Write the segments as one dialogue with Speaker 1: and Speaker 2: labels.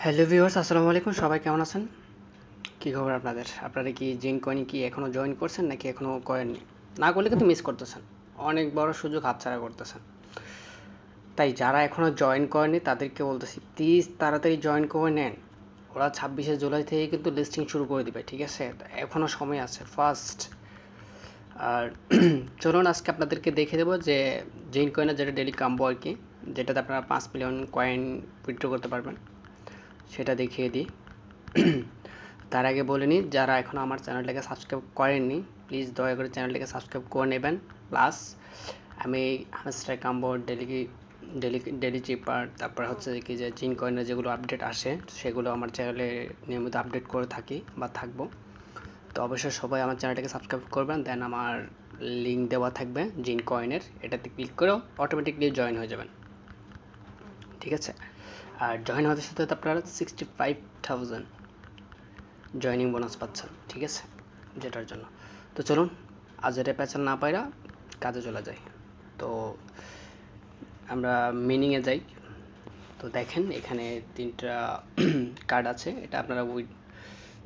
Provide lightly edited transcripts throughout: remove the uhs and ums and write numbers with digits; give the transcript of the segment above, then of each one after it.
Speaker 1: Hello viewers, আসসালামু আলাইকুম। সবাই কেমন আছেন? কি খবর আপনাদের? আপনারা কি জিন কয়েন কি এখনো জয়েন করছেন নাকি এখনো করেননি? না করলে কিন্তু মিস করতেছেন, অনেক বড় সুযোগ হাতছাড়া করতেছেন। তাই যারা এখনো জয়েন করেনি তাদেরকে বলতেছি, প্লিজ তাড়াতাড়ি জয়েন করে নেন। ওরা 26শে জুলাই থেকে কিন্তু লিস্টিং শুরু করে দিবে, ঠিক আছে? এখনো সময় আছে, ফার্স্ট। আর চলুন আজকে আপনাদেরকে দেখে দেবো যে জিন কয়েনের যেটা ডেলি কাম্বো আর কি, যেটাতে আপনারা 5 মিলিয়ন কয়েন উইথড্র করতে পারবেন, সেটা দেখিয়ে দিই। তার আগে বলে নিই, যারা এখনও আমার চ্যানেলটাকে সাবস্ক্রাইব করেননি প্লিজ দয়া করে চ্যানেলটাকে সাবস্ক্রাইব করে নেবেন। প্লাস আমি হামস্টার কাম্বো ডেলি চিপার, তারপর হচ্ছে কি যে জিন কয়েনের যেগুলো আপডেট আসে সেগুলো আমার চ্যানেলে নিয়মিত আপডেট করে থাকি বা থাকবো। তো অবশ্যই সবাই আমার চ্যানেলটাকে সাবস্ক্রাইব করবেন। দেন আমার লিঙ্ক দেওয়া থাকবে জিন কয়েনের, এটাতে ক্লিক করেও অটোমেটিকলি জয়েন হয়ে যাবেন, ঠিক আছে? আর জয়েন হতে সাথে আপনারা 65,000 জয়নিং বোনাস পাচ্ছেন, ঠিক আছে? যেটার জন্য তো চলুন আজ এটা পেঁচাল না পাইরা কাজে চলে যাই। তো আমরা মিনিংয়ে যাই। তো দেখেন এখানে 3টা কার্ড আছে, এটা আপনারা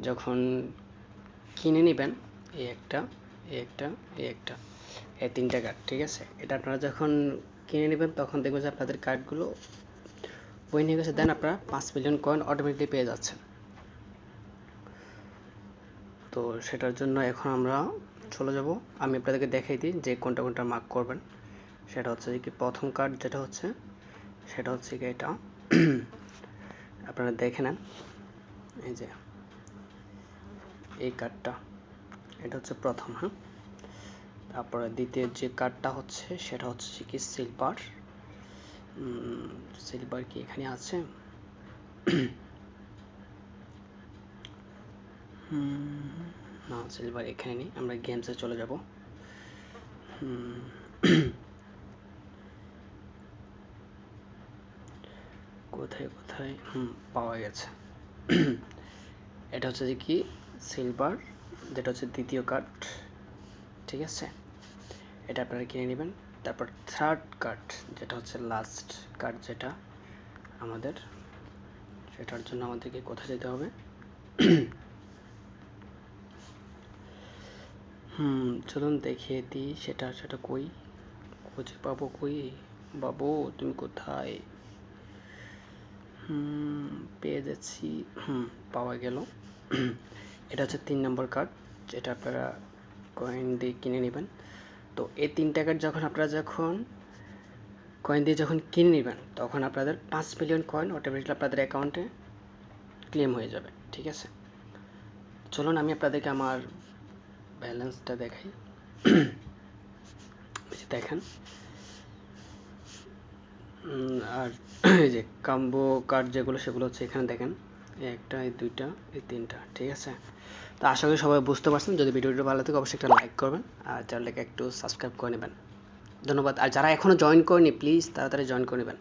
Speaker 1: যখন কিনে নেবেন, এই একটা, এই একটা, এই একটা, এই 3টা কার্ড, ঠিক আছে? এটা আপনারা যখন কিনে নেবেন তখন দেখবেন যে আপনাদের কার্ডগুলো উইন হয়ে গেছে। দেন আপনারা 5 মিলিয়ন কয়েন অটোমেটিকলি পেয়ে যাচ্ছেন। তো সেটার জন্য এখন আমরা চলে যাব। আমি আপনাদেরকে দেখাই দিই যে কোনটা কোনটা মার্ক করবেন। সেটা হচ্ছে কি প্রথম কার্ড যেটা হচ্ছে সেটা হচ্ছে কি এটা আপনারা দেখে নেন, এই যে এই কার্ডটা, এটা হচ্ছে প্রথম। হ্যাঁ, তারপরে দ্বিতীয় যে কার্ডটা হচ্ছে সেটা হচ্ছে কি সিলভার। সিলভার কি এখানে আছে? না, সিলভার এখানে নেই। আমরা গেমসে চলে যাব। কোথায় কোথায় পাওয়া গেছে। এটা হচ্ছে যে কি সিলভার, যেটা হচ্ছে দ্বিতীয় কার্ড, ঠিক আছে? এটা আপনারা কিনে নেবেন। তারপর থার্ড কার্ড যেটা হচ্ছে লাস্ট কার্ড, যেটা আমাদের, সেটার জন্য আমাদেরকে কোথায় যেতে হবে? চলুন দেখিয়ে দিই সেটা কই খুঁজে পাবো। কই বাবু, তুমি কোথায়? পেয়ে যাচ্ছি। পাওয়া গেল। এটা হচ্ছে 3 নম্বর কার্ড, যেটা আপনারা কয়েন দিয়ে কিনে নেবেন। তো এই 3টা কার্ড যখন আপনারা কয়েন দিয়ে যখন কিনে নেবেন তখন আপনাদের 5 মিলিয়ন কয়েন অটোমেটিকলি আপনাদের অ্যাকাউন্টে ক্লেম হয়ে যাবে, ঠিক আছে? চলুন আমি আপনাদেরকে আমার ব্যালেন্সটা দেখাই। দেখেন, আর এই যে কাম্বো কার্ড যেগুলো সেগুলো হচ্ছে এখানে দেখেন, একটা, এই দুইটা, এই 3টা, ঠিক আছে? তো আশা করি সবাই বুঝতে পারছেন। যদি ভিডিওটি ভালো থাকে অবশ্যই একটা লাইক করবেন আর চ্যানেলটাকে একটু সাবস্ক্রাইব করে নেবেন। ধন্যবাদ। আর যারা এখনও জয়েন করেনি প্লিজ তাড়াতাড়ি জয়েন করে নেবেন।